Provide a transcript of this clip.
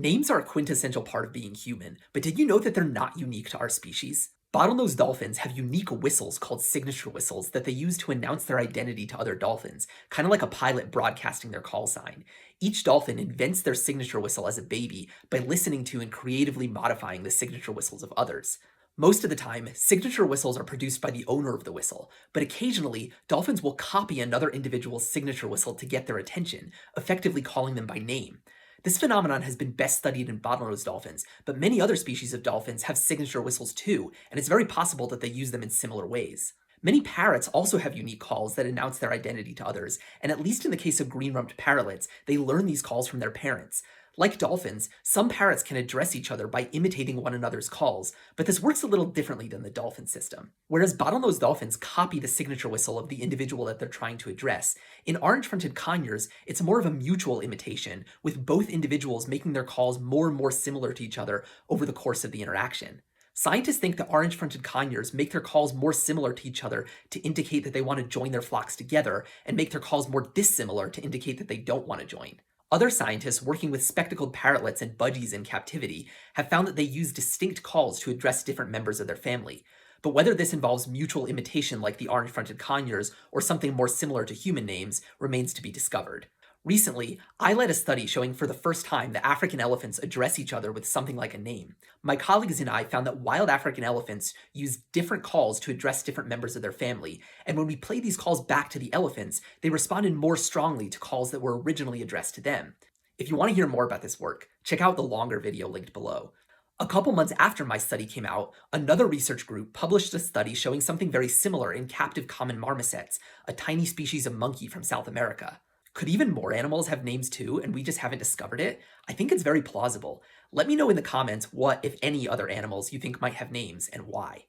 Names are a quintessential part of being human, but did you know that they're not unique to our species? Bottlenose dolphins have unique whistles called signature whistles that they use to announce their identity to other dolphins, kind of like a pilot broadcasting their call sign. Each dolphin invents their signature whistle as a baby by listening to and creatively modifying the signature whistles of others. Most of the time, signature whistles are produced by the owner of the whistle, but occasionally, dolphins will copy another individual's signature whistle to get their attention, effectively calling them by name. This phenomenon has been best studied in bottlenose dolphins, but many other species of dolphins have signature whistles too, and it's very possible that they use them in similar ways. Many parrots also have unique calls that announce their identity to others, and at least in the case of green-rumped parrotlets, they learn these calls from their parents. Like dolphins, some parrots can address each other by imitating one another's calls, but this works a little differently than the dolphin system. Whereas bottlenose dolphins copy the signature whistle of the individual that they're trying to address, in orange-fronted conures, it's more of a mutual imitation, with both individuals making their calls more and more similar to each other over the course of the interaction. Scientists think that orange-fronted conures make their calls more similar to each other to indicate that they want to join their flocks together, and make their calls more dissimilar to indicate that they don't want to join. Other scientists working with spectacled parrotlets and budgies in captivity have found that they use distinct calls to address different members of their family. But whether this involves mutual imitation like the orange-fronted conures or something more similar to human names remains to be discovered. Recently, I led a study showing for the first time that African elephants address each other with something like a name. My colleagues and I found that wild African elephants use different calls to address different members of their family, and when we played these calls back to the elephants, they responded more strongly to calls that were originally addressed to them. If you want to hear more about this work, check out the longer video linked below. A couple months after my study came out, another research group published a study showing something very similar in captive common marmosets, a tiny species of monkey from South America. Could even more animals have names too, and we just haven't discovered it? I think it's very plausible. Let me know in the comments what, if any, other animals you think might have names and why.